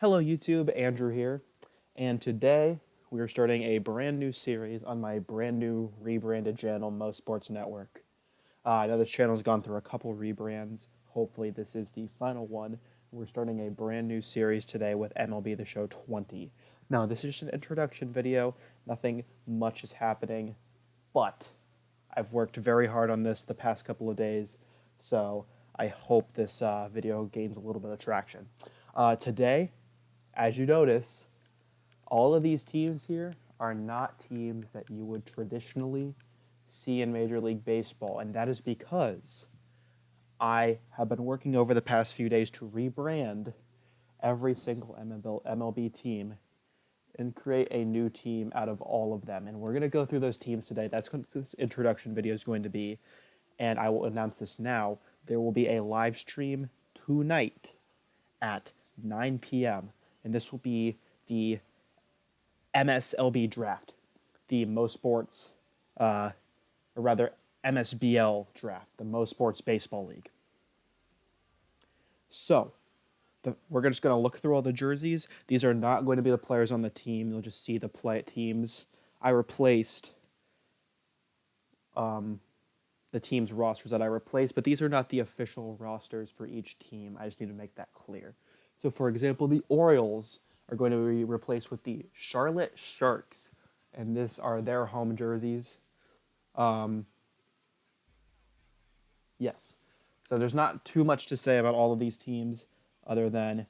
Hello YouTube, Andrew here, and today we are starting a brand new series on my brand new rebranded channel, Mo Sports Network. I know this channel has gone through a couple rebrands. Hopefully this is the final one. We're starting a brand new series today with MLB the Show 20. Now this is just an introduction video, nothing much is happening, but I've worked very hard on this the past couple of days, so I hope this video gains a little bit of traction. Today, as you notice, all of these teams here are not teams that you would traditionally see in Major League Baseball, and that is because I have been working over the past few days to rebrand every single MLB team and create a new team out of all of them. And we're going to go through those teams today. That's what this introduction video is going to be. And I will announce this now. There will be a live stream tonight at 9 p.m. And this will be the MSLB draft, the Mo Sports, or rather MSBL draft, the Mo Sports Baseball League. So, we're just going to look through all the jerseys. These are not going to be the players on the team. You'll just see the teams. I replaced the team's rosters that I replaced, but these are not the official rosters for each team. I just need to make that clear. So, for example, the Orioles are going to be replaced with the Charlotte Sharks, and this are their home jerseys. Yes. So there's not too much to say about all of these teams other than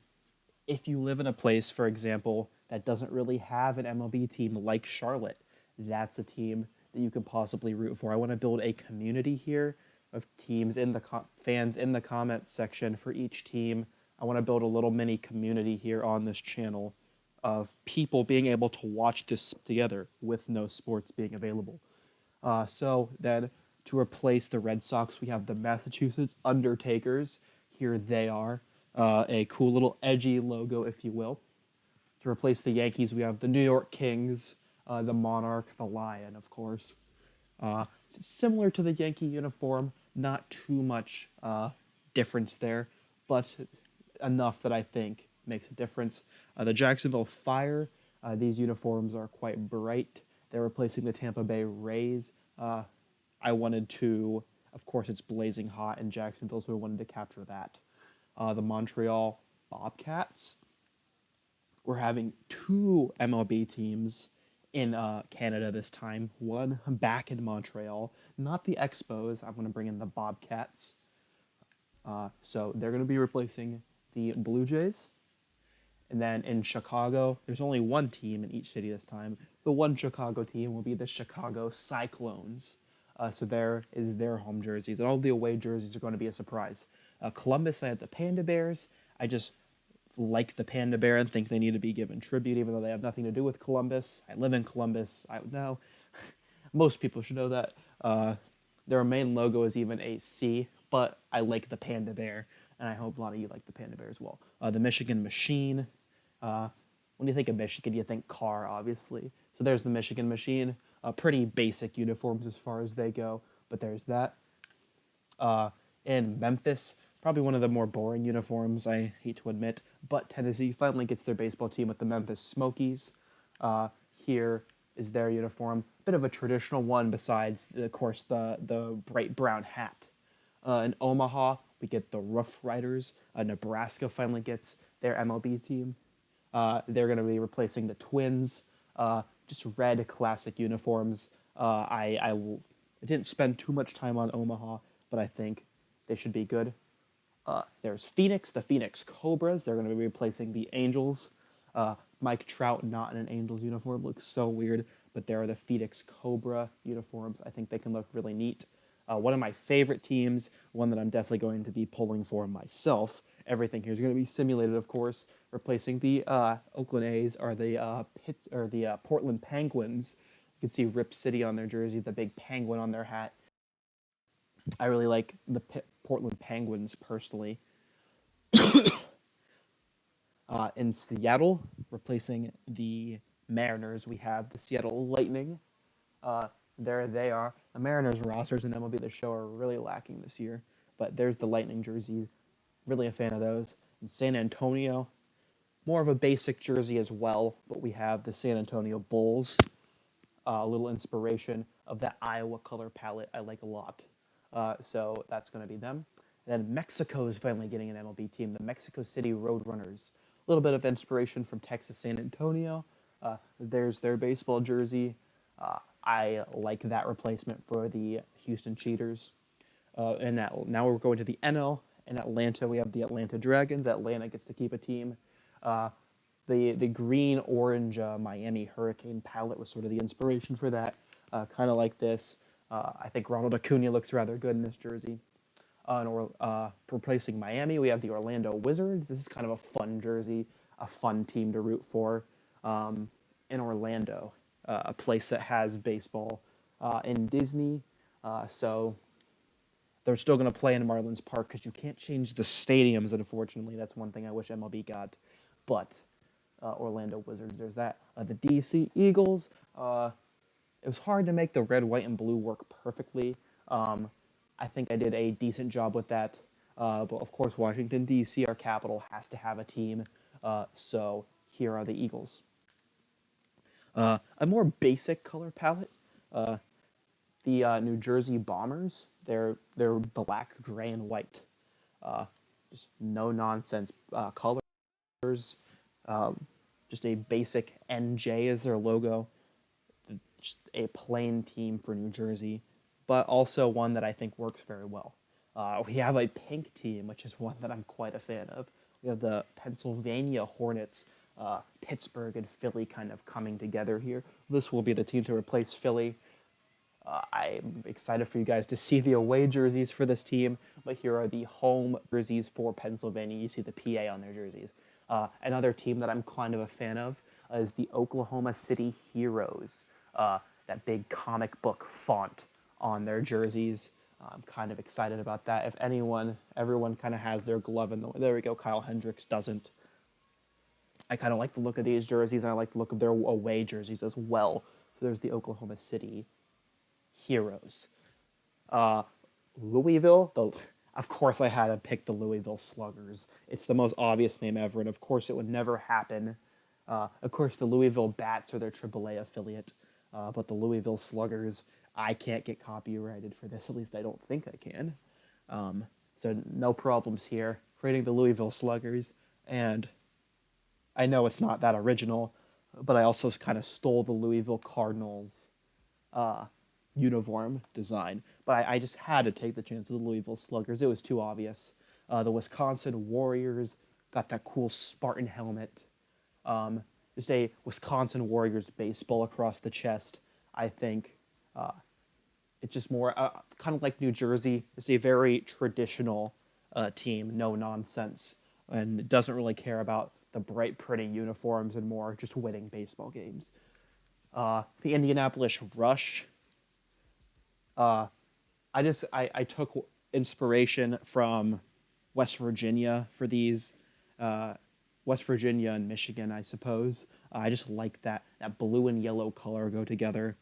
if you live in a place, for example, that doesn't really have an MLB team like Charlotte, that's a team that you can possibly root for. I want to build a community here of teams in the fans in the comments section for each team. I want to build a little mini community here on this channel of people being able to watch this together with no sports being available. So then to replace the Red Sox, we have the Massachusetts Undertakers. Here they are. A cool little edgy logo, if you will. To replace the Yankees, we have the New York Kings, the Monarch, the Lion, of course. Similar to the Yankee uniform, not too much difference there, but enough that I think makes a difference. The Jacksonville Fire, these uniforms are quite bright. They're replacing the Tampa Bay Rays. I wanted to, of course, it's blazing hot in Jacksonville, so I wanted to capture that. The Montreal Bobcats. We're having two MLB teams in Canada this time. One back in Montreal, not the Expos. I'm going to bring in the Bobcats. So they're going to be replacing the Blue Jays. And then in Chicago, there's only one team in each city this time. The one Chicago team will be the Chicago Cyclones. So there is their home jerseys. And all the away jerseys are going to be a surprise. Columbus, I had the Panda Bears. I just like the Panda Bear and think they need to be given tribute, even though they have nothing to do with Columbus. I live in Columbus. I know. Most people should know that. Their main logo is even a C, but I like the Panda Bear, and I hope a lot of you like the Panda Bear as well. The Michigan Machine. When you think of Michigan, you think car, obviously. So there's the Michigan Machine. Pretty basic uniforms as far as they go, but there's that. In Memphis, probably one of the more boring uniforms, I hate to admit, but Tennessee finally gets their baseball team with the Memphis Smokies. Here is their uniform. Bit of a traditional one besides, of course, the bright brown hat. In Omaha, we get the Rough Riders. Nebraska finally gets their MLB team. They're going to be replacing the Twins. Just red classic uniforms. I didn't spend too much time on Omaha, but I think they should be good. There's Phoenix, the Phoenix Cobras. They're going to be replacing the Angels. Mike Trout not in an Angels uniform looks so weird, but there are the Phoenix Cobra uniforms. I think they can look really neat. One of my favorite teams, one that I'm definitely going to be pulling for myself. Everything here is going to be simulated, of course. Replacing the Oakland A's are the Portland Penguins. You can see Rip City on their jersey, the big penguin on their hat. I really like the Portland Penguins personally. In Seattle, replacing the Mariners, we have the Seattle Lightning. There they are. The Mariners rosters in MLB The Show are really lacking this year, but there's the Lightning jerseys. Really a fan of those. In San Antonio, more of a basic jersey as well, but we have the San Antonio Bulls. A little inspiration of that Iowa color palette I like a lot. So that's going to be them. And then Mexico is finally getting an MLB team, the Mexico City Roadrunners. A little bit of inspiration from Texas San Antonio. There's their baseball jersey. I like that replacement for the Houston Cheaters. And now we're going to the NL. In Atlanta, we have the Atlanta Dragons. Atlanta gets to keep a team. The green orange Miami Hurricane palette was sort of the inspiration for that. Kind of like this. I think Ronald Acuna looks rather good in this jersey. Replacing Miami, we have the Orlando Wizards. This is kind of a fun jersey, a fun team to root for. In Orlando, a place that has baseball in Disney. So they're still going to play in Marlins Park because you can't change the stadiums, unfortunately. That's one thing I wish MLB got. But Orlando Wizards, there's that. The DC Eagles, it was hard to make the red, white, and blue work perfectly. I think I did a decent job with that. But of course, Washington, D.C., our capital, has to have a team. So here are the Eagles. A more basic color palette. The New Jersey Bombers, they're black, gray, and white. Just no nonsense colors. Just a basic NJ as their logo. Just a plain team for New Jersey, but also one that I think works very well. We have a pink team, which is one that I'm quite a fan of. We have the Pennsylvania Hornets, Pittsburgh and Philly kind of coming together here. This will be the team to replace Philly. I'm excited for you guys to see the away jerseys for this team, but here are the home jerseys for Pennsylvania. You see the PA on their jerseys. Another team that I'm kind of a fan of is the Oklahoma City Heroes. That big comic book font on their jerseys. I'm kind of excited about that. If everyone kind of has their glove in the way. There we go, Kyle Hendricks doesn't. I kind of like the look of these jerseys, and I like the look of their away jerseys as well. So there's the Oklahoma City Heroes. Louisville, of course I had to pick the Louisville Sluggers. It's the most obvious name ever, and of course it would never happen. Of course, the Louisville Bats are their AAA affiliate, but the Louisville Sluggers, I can't get copyrighted for this. At least I don't think I can. So no problems here. Creating the Louisville Sluggers, and I know it's not that original, but I also kind of stole the Louisville Cardinals uniform design. But I just had to take the chance with the Louisville Sluggers. It was too obvious. The Wisconsin Warriors got that cool Spartan helmet. Just a Wisconsin Warriors baseball across the chest. I think it's just more kind of like New Jersey. It's a very traditional team, no nonsense, and it doesn't really care about the bright, pretty uniforms and more just winning baseball games. The Indianapolis Rush. I took inspiration from West Virginia for these. West Virginia and Michigan, I suppose. I just like that blue and yellow color go together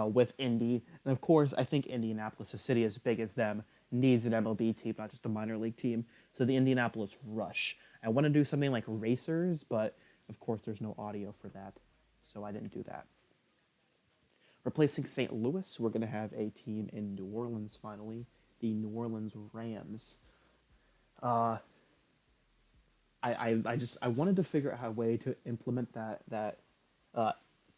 with Indy. And of course, I think Indianapolis, a city as big as them, needs an MLB team, not just a minor league team. So the Indianapolis Rush. I want to do something like Racers, but of course there's no audio for that, so I didn't do that. Replacing St. Louis, we're going to have a team in New Orleans finally, the New Orleans Rams. I wanted to figure out a way to implement that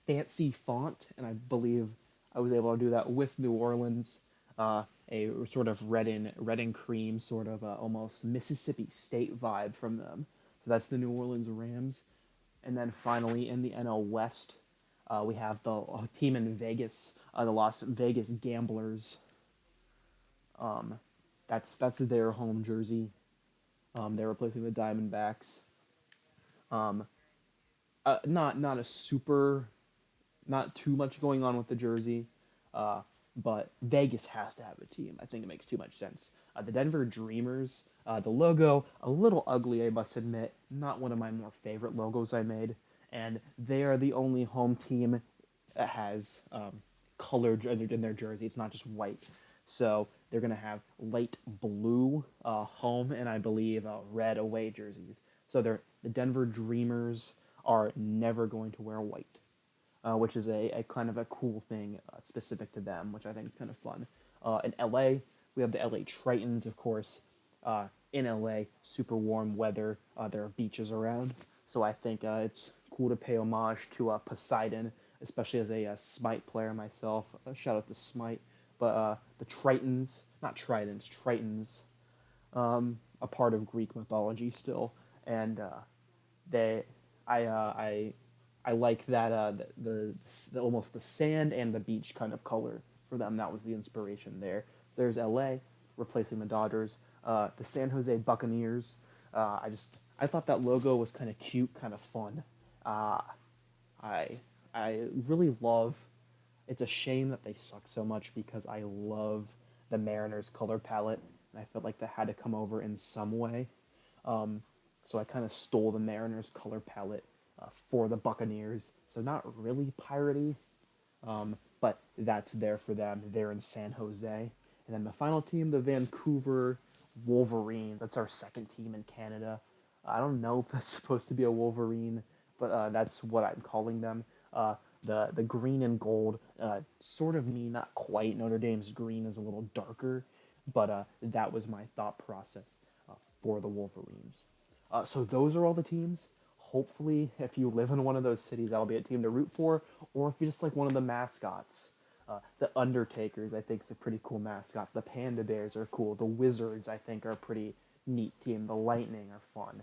fancy font, and I believe I was able to do that with New Orleans. A sort of red and cream, sort of almost Mississippi State vibe from them. So that's the New Orleans Rams. And then finally in the NL West, we have the team in Vegas, the Las Vegas Gamblers. That's their home jersey. They're replacing the Diamondbacks. Not too much going on with the jersey, but Vegas has to have a team. I think it makes too much sense. The Denver Dreamers, the logo, a little ugly, I must admit. Not one of my more favorite logos I made. And they are the only home team that has color in their jersey. It's not just white. So they're going to have light blue home and I believe red away jerseys. So the Denver Dreamers are never going to wear white, which is a kind of a cool thing specific to them, which I think is kind of fun. In LA, we have the LA Tritons, of course. In LA, super warm weather. There are beaches around, so I think it's cool to pay homage to Poseidon, especially as a Smite player myself. Shout out to Smite. But the Tritons, not Tridents, Tritons, a part of Greek mythology still, and they, I like that the almost the sand and the beach kind of color for them. That was the inspiration there. There's L.A. replacing the Dodgers. The San Jose Buccaneers. I thought that logo was kind of cute, kind of fun. Uh, I I really love. It's a shame that they suck so much because I love the Mariners color palette, and I felt like that had to come over in some way. Um, so I kind of stole the Mariners color palette for the Buccaneers. So not really piratey, but that's there for them. They're in San Jose. And then the final team, the Vancouver Wolverines. That's our second team in Canada. I don't know if that's supposed to be a Wolverine, but that's what I'm calling them. The green and gold, sort of me, not quite. Notre Dame's green is a little darker, but that was my thought process for the Wolverines. So those are all the teams. Hopefully, if you live in one of those cities, that'll be a team to root for. Or if you just like one of the mascots, the Undertakers, I think, is a pretty cool mascot. The Panda Bears are cool. The Wizards, I think, are a pretty neat team. The Lightning are fun.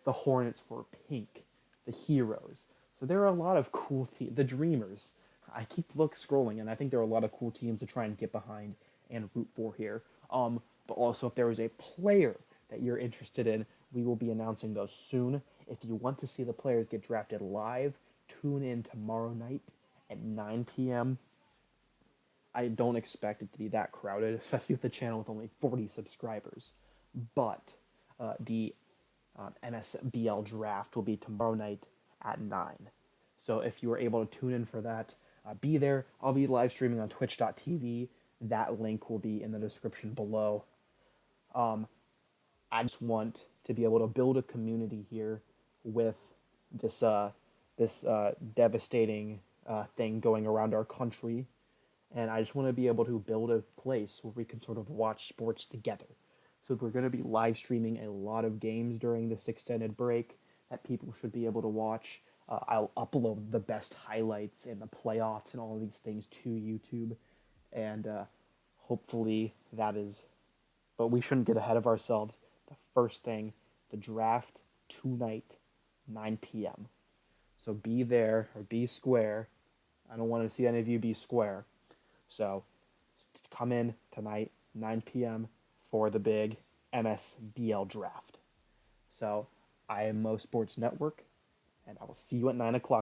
The Hornets were pink. The Heroes. So there are a lot of cool teams. The Dreamers. I keep scrolling, and I think there are a lot of cool teams to try and get behind and root for here. But also, if there is a player that you're interested in, we will be announcing those soon. If you want to see the players get drafted live, tune in tomorrow night at 9 p.m. I don't expect it to be that crowded, especially with the channel with only 40 subscribers. But the MSBL draft will be tomorrow night at 9. So if you are able to tune in for that, be there. I'll be live streaming on twitch.tv. That link will be in the description below. I just want to be able to build a community here with this devastating thing going around our country, and I just want to be able to build a place where we can sort of watch sports together. So we're going to be live streaming a lot of games during this extended break that people should be able to watch. I'll upload the best highlights and the playoffs and all of these things to YouTube, and hopefully that is. But we shouldn't get ahead of ourselves. The first thing, the draft tonight, 9 p.m. So be there or be square. I don't want to see any of you be square. So come in tonight, 9 p.m. for the big MSBL draft. So I am Mo Sports Network, and I will see you at 9 o'clock.